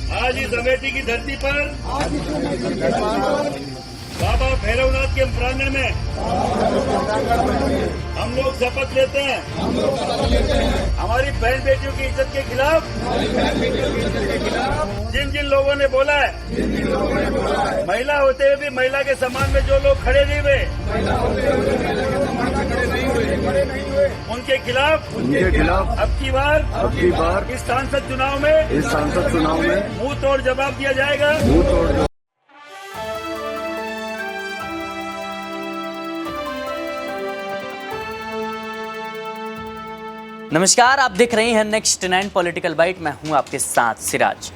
आज इस अमेठी की धरती पर बाबा भैरवनाथ के प्रांगण में हम लोग शपथ लेते हैं हमारी बहन बेटियों की इज्जत के खिलाफ जिन जिन लोगों ने बोला है महिला होते हुए भी महिला के सम्मान में जो लोग खड़े नहीं हुए उनके खिलाफ अब की बार इस सांसद चुनाव में मुंह तोड़ जवाब दिया जाएगा। नमस्कार, आप देख रहे हैं नेक्स्ट 9 पॉलिटिकल बाइट। मैं हूं आपके साथ सिराज।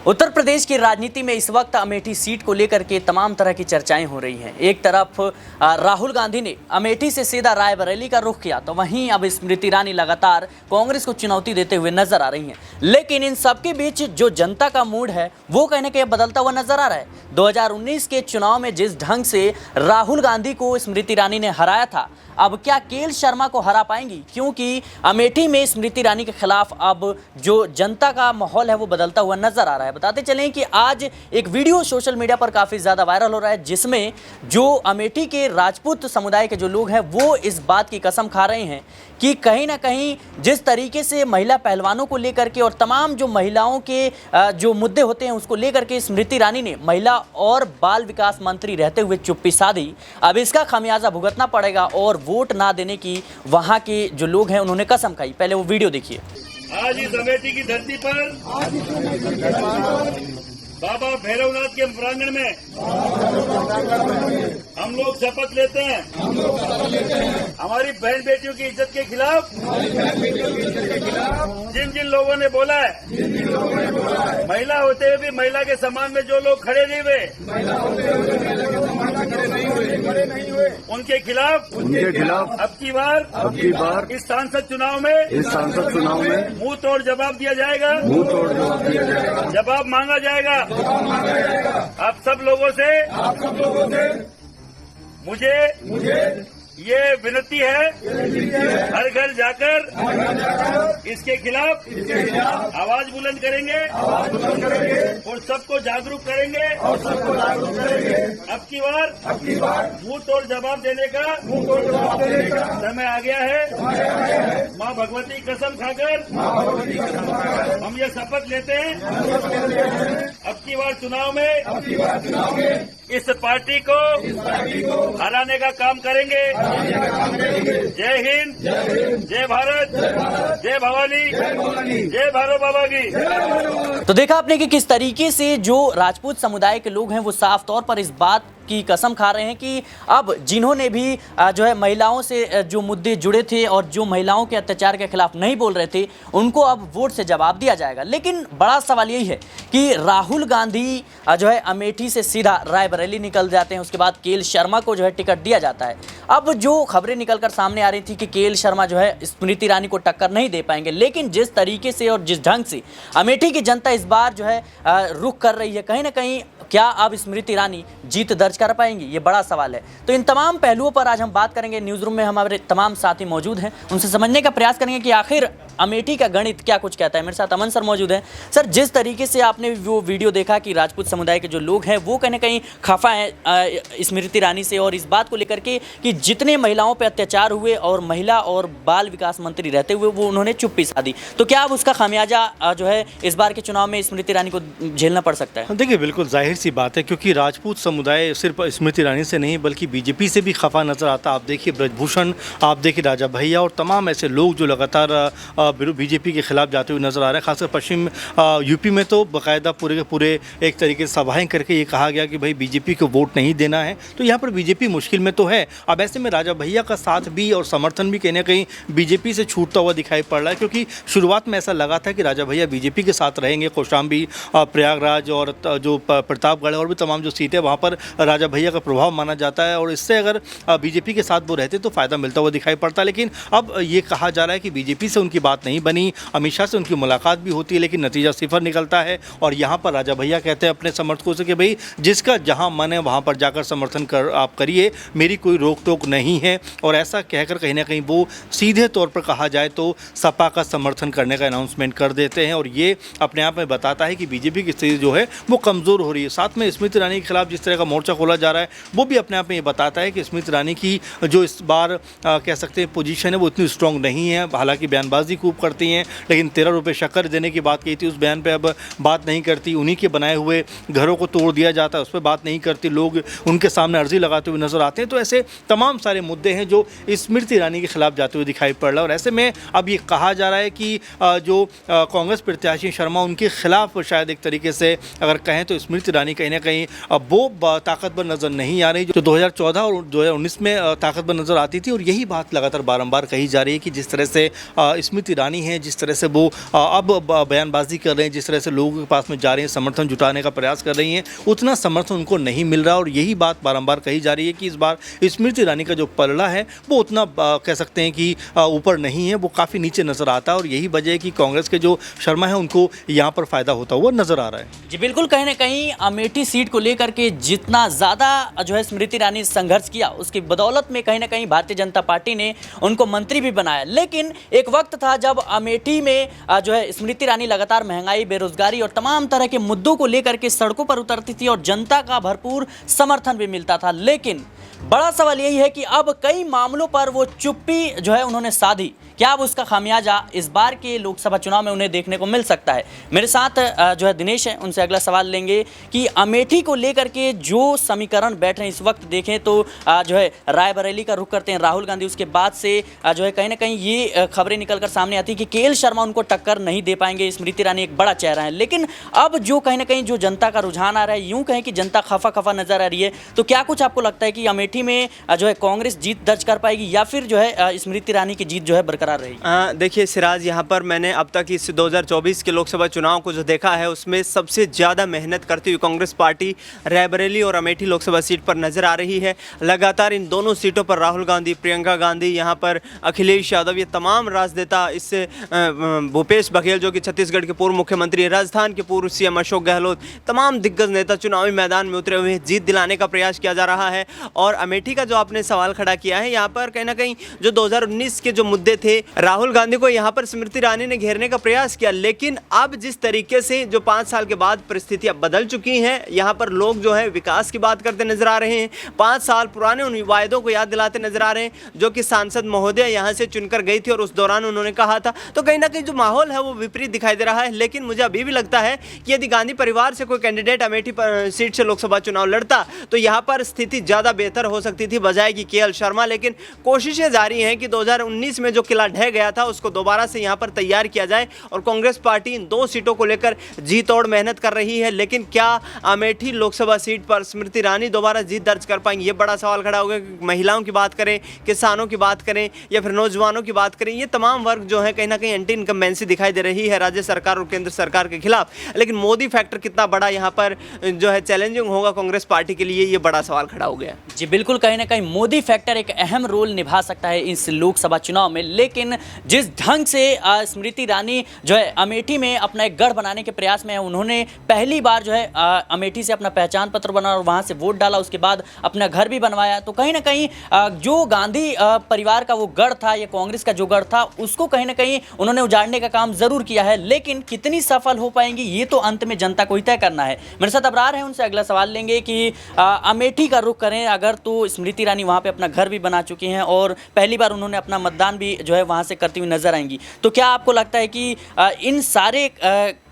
उत्तर प्रदेश की राजनीति में इस वक्त अमेठी सीट को लेकर के तमाम तरह की चर्चाएं हो रही हैं। एक तरफ राहुल गांधी ने अमेठी से सीधा रायबरेली का रुख किया, तो वहीं अब स्मृति ईरानी लगातार कांग्रेस को चुनौती देते हुए नजर आ रही हैं। लेकिन इन सबके बीच जो जनता का मूड है वो कहने के बदलता हुआ नजर आ रहा है। 2019 के चुनाव में जिस ढंग से राहुल गांधी को स्मृति ईरानी ने हराया था, अब क्या केएल शर्मा को हरा पाएंगी? क्योंकि अमेठी में स्मृति ईरानी के खिलाफ अब जो जनता का माहौल है वो बदलता हुआ नजर आ रहा है। बताते चलें कि आज एक वीडियो सोशल मीडिया पर काफ़ी ज़्यादा वायरल हो रहा है, जिसमें जो अमेठी के राजपूत समुदाय के जो लोग हैं वो इस बात की कसम खा रहे हैं कि कहीं ना कहीं जिस तरीके से महिला पहलवानों को लेकर के और तमाम जो महिलाओं के जो मुद्दे होते हैं उसको लेकर के स्मृति ईरानी ने महिला और बाल विकास मंत्री रहते हुए चुप्पी साधी, अब इसका खामियाजा भुगतना पड़ेगा और वोट ना देने की वहां के जो लोग हैं उन्होंने कसम खाई। पहले वो वीडियो देखिए। आज इस अमेठी की धरती पर बाबा भैरवनाथ के प्रांगण में हम लोग शपथ लेते हैं हमारी बहन बेटियों की इज्जत के खिलाफ जिन जिन लोगों ने बोला है महिला होते हुए भी महिला के सम्मान में जो लोग खड़े नहीं हुए उनके खिलाफ अब की बार इस सांसद चुनाव में मुंह तोड़ जवाब दिया जाएगा। जवाब मांगा जाएगा। आप सब लोगों से मुझे ये विनती है, हर घर जाकर इसके खिलाफ आवाज बुलंद करेंगे और सबको जागरूक करेंगे। अब की बार मुंह तोड़ जवाब देने का समय आ गया है। माँ भगवती कसम खाकर हम ये शपथ लेते हैं, अब की बार चुनाव में इस पार्टी को हराने का काम करेंगे। जय हिंद, जय भारत, जय भवानी, जय भैरव बाबा की। तो देखा आपने कि किस तरीके से जो राजपूत समुदाय के लोग हैं वो साफ तौर पर इस बात की कसम खा रहे हैं कि अब जिन्होंने भी जो है महिलाओं से जो मुद्दे जुड़े थे और जो महिलाओं के अत्याचार के खिलाफ नहीं बोल रहे थे उनको अब वोट से जवाब दिया जाएगा। लेकिन बड़ा सवाल यही है कि राहुल गांधी जो है अमेठी से सीधा रायबरेली निकल जाते हैं, उसके बाद केएल शर्मा को जो है टिकट दिया जाता है। अब जो खबरें निकलकर सामने आ रही थी कि केएल शर्मा जो है स्मृति ईरानी को टक्कर नहीं दे पाएंगे, लेकिन जिस तरीके से और जिस ढंग से अमेठी की जनता इस बार जो है रुख कर रही है, कहीं ना कहीं क्या अब स्मृति ईरानी जीत दर्ज कर पाएंगी, ये बड़ा सवाल है। तो इन तमाम पहलुओं पर आज हम बात करेंगे। न्यूज़ रूम में हमारे तमाम साथी मौजूद हैं, उनसे समझने का प्रयास करेंगे कि आखिर अमेठी का गणित क्या कुछ कहता है। मेरे साथ अमन सर मौजूद हैं। सर, जिस तरीके से आपने वो वीडियो देखा कि राजपूत समुदाय के जो लोग हैं वो कहीं ना कहीं खफा हैं स्मृति ईरानी से और इस बात को लेकर के कि जितने महिलाओं पर अत्याचार हुए और महिला और बाल विकास मंत्री रहते हुए वो उन्होंने चुप्पी साधी, तो क्या अब उसका खामियाजा जो है इस बार के चुनाव में स्मृति ईरानी को झेलना पड़ सकता है? देखिए, बिल्कुल जाहिर सी बात है, क्योंकि राजपूत समुदाय सिर्फ स्मृति ईरानी से नहीं बल्कि बीजेपी से भी खफा नजर आता। आप देखिए ब्रजभूषण, आप देखिए राजा भैया और तमाम ऐसे लोग जो लगातार बीजेपी के खिलाफ जाते हुए नजर आ रहे हैं। खासकर पश्चिम यूपी में तो बाकायदा पूरे के पूरे एक तरीके से सभाएं करके ये कहा गया कि भाई बीजेपी को वोट नहीं देना है। तो यहाँ पर बीजेपी मुश्किल में तो है। अब ऐसे में राजा भैया का साथ भी और समर्थन भी कहीं ना कहीं बीजेपी से छूटता हुआ दिखाई पड़ रहा है, क्योंकि शुरुआत में ऐसा लगा था कि राजा भैया बीजेपी के साथ रहेंगे। कौशाम्बी, प्रयागराज और जो प्रतापगढ़ और भी तमाम जो सीटें वहाँ पर राजा भैया का प्रभाव माना जाता है और इससे अगर बीजेपी के साथ वो रहते तो फ़ायदा मिलता हुआ दिखाई पड़ता। लेकिन अब ये कहा जा रहा है कि बीजेपी से उनकी बात नहीं बनी, अमित शाह से उनकी मुलाकात भी होती है लेकिन नतीजा सिफर निकलता है। और यहाँ पर राजा भैया कहते हैं अपने समर्थकों से कि भाई जिसका जहाँ मन है वहाँ पर जाकर समर्थन आप करिए, मेरी कोई रोक टोक नहीं है। और ऐसा कहकर कहीं ना कहीं वो सीधे तौर पर कहा जाए तो सपा का समर्थन करने का अनाउंसमेंट कर देते हैं और ये अपने आप में बताता है कि बीजेपी की स्थिति जो है वो कमज़ोर हो रही है। साथ में स्मृति ईरानी के खिलाफ जिस तरह का मोर्चा खोला जा रहा है वो भी अपने आप में ये बताता है कि स्मृति ईरानी की जो इस बार कह सकते हैं पोजीशन है वो इतनी स्ट्रॉन्ग नहीं है। हालांकि बयानबाजी खूब करती हैं लेकिन 13 रुपये शक्कर देने की बात की थी उस बयान पे अब बात नहीं करती। उन्हीं के बनाए हुए घरों को तोड़ दिया जाता है उस पर बात नहीं करती, लोग उनके सामने अर्जी लगाते हुए नजर आते हैं। तो ऐसे तमाम सारे मुद्दे हैं जो स्मृति ईरानी के खिलाफ जाते हुए दिखाई पड़ रहा है। और ऐसे में अब ये कहा जा रहा है कि जो कांग्रेस प्रत्याशी शर्मा उनके खिलाफ शायद एक तरीके से अगर कहें तो स्मृति ईरानी कहीं ना कहीं वो ताकतवर नज़र नहीं आ रही जो 2014 और 2019 में ताकतवर नज़र आती थी। और यही बात लगातार बारंबार कही जा रही है कि जिस तरह से स्मृति ईरानी हैं, जिस तरह से वो अब बयानबाजी कर रहे हैं, जिस तरह से लोगों के पास में जा रही हैं, समर्थन जुटाने का प्रयास कर रही हैं, उतना समर्थन उनको नहीं मिल रहा। और यही बात बारंबार कही जा रही है कि इस बार स्मृति ईरानी का जो पलड़ा है वो उतना कह सकते हैं कि ऊपर नहीं है, वो काफ़ी नीचे नज़र आता है। और यही वजह है कि कांग्रेस के जो शर्मा है उनको यहाँ पर फ़ायदा होता हुआ नज़र आ रहा है। जी बिल्कुल, कहीं ना कहीं अमेठी सीट को लेकर के जितना ज़्यादा जो है स्मृति ईरानी ने संघर्ष किया उसकी बदौलत में कहीं ना कहीं भारतीय जनता पार्टी ने उनको मंत्री भी बनाया। लेकिन एक वक्त था जब अमेठी में जो है स्मृति ईरानी लगातार महंगाई, बेरोजगारी और तमाम तरह के मुद्दों को लेकर के सड़कों पर उतरती थी और जनता का भरपूर समर्थन भी मिलता था। लेकिन बड़ा सवाल यही है कि अब कई मामलों पर वो चुप्पी जो है उन्होंने साधी। क्या अब उसका खामियाजा इस बार के लोकसभा चुनाव में उन्हें देखने को मिल सकता है? मेरे साथ जो है दिनेश है, उनसे अगला सवाल लेंगे कि अमेठी को लेकर के जो समीकरण बैठ रहे हैं इस वक्त देखें तो जो है रायबरेली का रुख करते हैं राहुल गांधी, उसके बाद से जो है कहीं ना कहीं ये खबरें निकलकर सामने आती है कि केएल शर्मा उनको टक्कर नहीं दे पाएंगे। स्मृति ईरानी एक बड़ा चेहरा है, लेकिन अब जो कहीं ना कहीं जो जनता का रुझान आ रहा है, यूं कहें कि जनता खफा खफा नजर आ रही है, तो क्या कुछ आपको लगता है कि अमेठी में जो है कांग्रेस जीत दर्ज कर पाएगी या फिर जो है स्मृति ईरानी की जीत जो है बरकरार रहेगी? देखिए सिराज, यहाँ पर मैंने अब तक इस 2024 के लोकसभा चुनाव को जो देखा है उसमें सबसे ज़्यादा मेहनत करती हुई कांग्रेस पार्टी रायबरेली और अमेठी लोकसभा सीट पर नजर आ रही है। लगातार इन दोनों सीटों पर राहुल गांधी, प्रियंका गांधी, यहाँ पर अखिलेश यादव, ये तमाम राजनेता, इससे भूपेश बघेल जो कि छत्तीसगढ़ के पूर्व मुख्यमंत्री, राजस्थान के पूर्व सीएम अशोक गहलोत, तमाम दिग्गज नेता चुनावी मैदान में उतरे हुए जीत दिलाने का प्रयास किया जा रहा है। और अमेठी का जो आपने सवाल खड़ा किया है, यहाँ पर कहीं ना कहीं जो 2019 के जो मुद्दे थे, राहुल गांधी को यहाँ पर स्मृति ईरानी ने घेरने का प्रयास किया। लेकिन अब जिस तरीके से जो 5 साल के बाद परिस्थितियां बदल चुकी हैं, यहाँ पर लोग जो है विकास की बात करते नजर आ रहे हैं, 5 साल पुराने उन वायदों को याद दिलाते नजर आ रहे हैं जो कि सांसद महोदय यहाँ से चुनकर गई थी और उस दौरान उन्होंने कहा था। तो कहीं ना कहीं जो माहौल है वो विपरीत दिखाई दे रहा है। लेकिन मुझे अभी भी लगता है कि यदि गांधी परिवार से कोई कैंडिडेट अमेठी सीट से लोकसभा चुनाव लड़ता तो यहाँ पर स्थिति ज़्यादा बेहतर हो सकती थी बजाय कि केएल शर्मा। लेकिन कोशिशें जारी हैं कि 2019 में जो किला ढह गया था उसको दोबारा से यहाँ पर तैयार किया जाए और कांग्रेस पार्टी इन 2 सीटों को लेकर जी तोड़ मेहनत कर रही है। लेकिन क्या अमेठी लोकसभा सीट पर स्मृति ईरानी दोबारा जीत दर्ज कर पाएंगी, ये बड़ा सवाल खड़ा होगा। महिलाओं की बात करें, किसानों की बात करें या फिर नौजवानों की बात करें, ये तमाम वर्ग जो है कहीं ना कहीं एंटी इनकम्बेंसी दिखाई दे रही है राज्य सरकार और केंद्र सरकार के खिलाफ। लेकिन मोदी फैक्टर कितना बड़ा यहाँ पर जो है चैलेंजिंग होगा कांग्रेस पार्टी के लिए, ये बड़ा सवाल खड़ा हो गया। जी बिल्कुल, कहीं ना कहीं मोदी फैक्टर एक अहम रोल निभा सकता है इस लोकसभा चुनाव में। लेकिन जिस ढंग से स्मृति ईरानी जो है अमेठी में अपना एक गढ़ बनाने के प्रयास में है, उन्होंने पहली बार जो है अमेठी से अपना पहचान पत्र बनाया और वहां से वोट डाला, उसके बाद अपना घर भी बनवाया। तो कहीं ना कहीं जो गांधी परिवार का वो गढ़ था या कांग्रेस का जो गढ़ था उसको कहीं ना कहीं उन्होंने उजाड़ने का काम जरूर किया है। लेकिन कितनी सफल हो पाएंगी ये तो अंत में जनता को ही तय करना है। मेरे साथ अबरार है, उनसे अगला सवाल लेंगे कि अमेठी का रुख करें अगर तो स्मृति ईरानी वहां पे अपना घर भी बना चुकी हैं और पहली बार उन्होंने अपना मतदान भी जो है वहां से करती हुई नजर आएंगी। तो क्या आपको लगता है कि इन सारे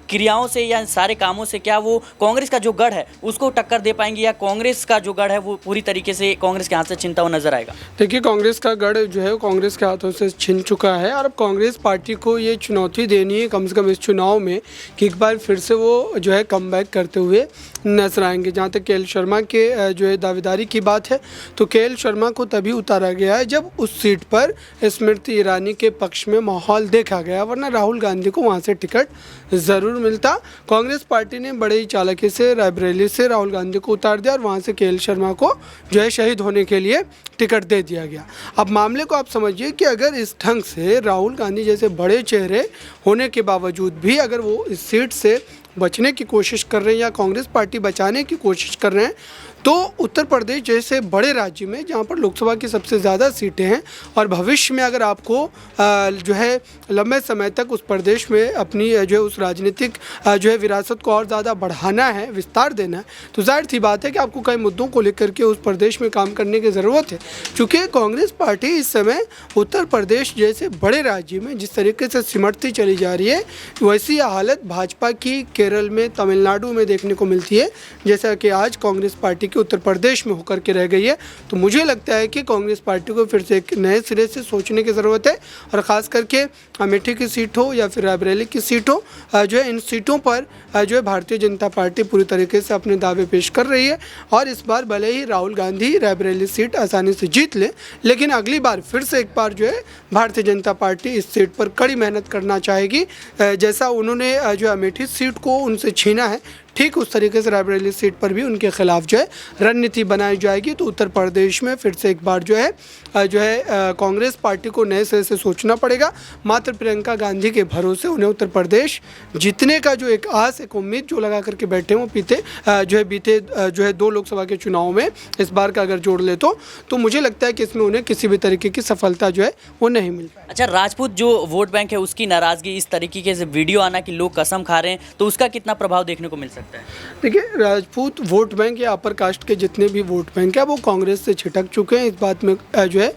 क्रियाओं से या सारे कामों से क्या वो कांग्रेस का जो गढ़ है उसको टक्कर दे पाएंगी या कांग्रेस का जो गढ़ है वो पूरी तरीके से कांग्रेस के हाथ से छिनता हुआ नजर आएगा? देखिए, कांग्रेस का गढ़ जो है कांग्रेस के हाथों से छिन चुका है और अब कांग्रेस पार्टी को ये चुनौती देनी है कम से कम इस चुनाव में कि एक बार फिर से वो जो है कमबैक करते हुए नजर आएंगे। जहाँ तक केएल शर्मा के जो है दावेदारी की बात है तो केएल शर्मा को तभी उतारा गया है जब उस सीट पर स्मृति ईरानी के पक्ष में माहौल देखा गया, वरना राहुल गांधी को वहाँ से टिकट ज़रूर मिलता। कांग्रेस पार्टी ने बड़े ही चालाकी से रायबरेली से राहुल गांधी को उतार दिया और वहाँ से केएल शर्मा को जो है शहीद होने के लिए टिकट दे दिया गया। अब मामले को आप समझिए कि अगर इस ढंग से राहुल गांधी जैसे बड़े चेहरे होने के बावजूद भी अगर वो इस सीट से बचने की कोशिश कर रहे हैं या कांग्रेस पार्टी बचाने की कोशिश कर रहे हैं, तो उत्तर प्रदेश जैसे बड़े राज्य में जहाँ पर लोकसभा की सबसे ज़्यादा सीटें हैं और भविष्य में अगर आपको जो है लंबे समय तक उस प्रदेश में अपनी जो है उस राजनीतिक जो है विरासत को और ज़्यादा बढ़ाना है, विस्तार देना है, तो जाहिर सी बात है कि आपको कई मुद्दों को लेकर के उस प्रदेश में काम करने की ज़रूरत है। चूँकि कांग्रेस पार्टी इस समय उत्तर प्रदेश जैसे बड़े राज्य में जिस तरीके से सिमटती चली जा रही है, वैसी हालत भाजपा की केरल में, तमिलनाडु में देखने को मिलती है, जैसा कि आज कांग्रेस पार्टी कि उत्तर प्रदेश में होकर के रह गई है। तो मुझे लगता है कि कांग्रेस पार्टी को फिर से एक नए सिरे से सोचने की ज़रूरत है और ख़ास करके अमेठी की सीट हो या फिर रायबरेली की सीट हो, जो है इन सीटों पर जो है भारतीय जनता पार्टी पूरी तरीके से अपने दावे पेश कर रही है और इस बार भले ही राहुल गांधी रायबरेली सीट आसानी से जीत ले, लेकिन अगली बार फिर से एक बार जो है भारतीय जनता पार्टी इस सीट पर कड़ी मेहनत करना चाहेगी। जैसा उन्होंने जो अमेठी सीट को उनसे छीना है, ठीक उस तरीके से रायबरेली सीट पर भी उनके खिलाफ जो है रणनीति बनाई जाएगी। तो उत्तर प्रदेश में फिर से एक बार जो है कांग्रेस पार्टी को नए सिरे से सोचना पड़ेगा। मात्र प्रियंका गांधी के भरोसे उन्हें उत्तर प्रदेश जीतने का जो एक आस, एक उम्मीद जो लगा करके बैठे वो बीते जो है 2 लोकसभा के चुनाव में इस बार का अगर जोड़ ले तो मुझे लगता है कि इसमें उन्हें किसी भी तरीके की सफलता जो है वो नहीं मिल पाई। अच्छा, राजपूत जो वोट बैंक है उसकी नाराज़गी, इस तरीके से वीडियो आना कि लोग कसम खा रहे हैं, तो उसका कितना प्रभाव देखने को मिल सकता है? देखिए, राजपूत वोट बैंक या अपर कास्ट के जितने भी वोट बैंक है वो कांग्रेस से छिटक चुके हैं, इस बात में जो है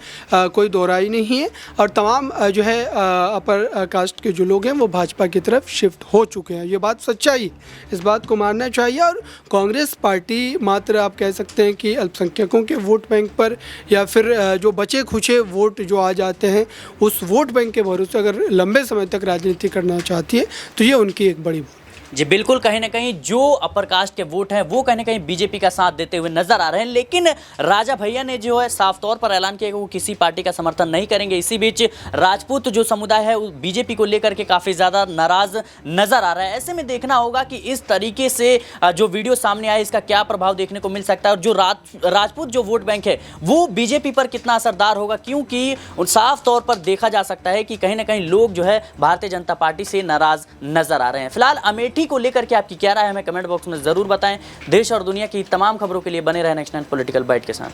कोई दोहराई नहीं है और तमाम जो है अपर कास्ट के जो लोग हैं वो भाजपा की तरफ शिफ्ट हो चुके हैं। ये बात सच्चाई है, इस बात को मानना चाहिए। और कांग्रेस पार्टी मात्र आप कह सकते हैं कि अल्पसंख्यकों के वोट बैंक पर या फिर जो बचे खुचे वोट जो आ जाते हैं उस वोट बैंक के भरोसे अगर लंबे समय तक राजनीति करना चाहती है तो ये उनकी एक बड़ी जी बिल्कुल, कहीं ना कहीं जो अपर कास्ट के वोट हैं वो कहीं ना कहीं बीजेपी का साथ देते हुए नजर आ रहे हैं। लेकिन राजा भैया ने जो है साफ तौर पर ऐलान किया कि वो किसी पार्टी का समर्थन नहीं करेंगे। इसी बीच राजपूत जो समुदाय है वो बीजेपी को लेकर के काफ़ी ज़्यादा नाराज नजर आ रहा है। ऐसे में देखना होगा कि इस तरीके से जो वीडियो सामने आया इसका क्या प्रभाव देखने को मिल सकता है और जो राजपूत जो वोट बैंक है वो बीजेपी पर कितना असरदार होगा, क्योंकि साफ तौर पर देखा जा सकता है कि कहीं ना कहीं लोग जो है भारतीय जनता पार्टी से नाराज नजर आ रहे हैं। फिलहाल अमेठी को लेकर के आपकी क्या राय है हमें कमेंट बॉक्स में जरूर बताएं। देश और दुनिया की तमाम खबरों के लिए बने रहें नेक्स्ट 9 पॉलिटिकल बाइट के साथ।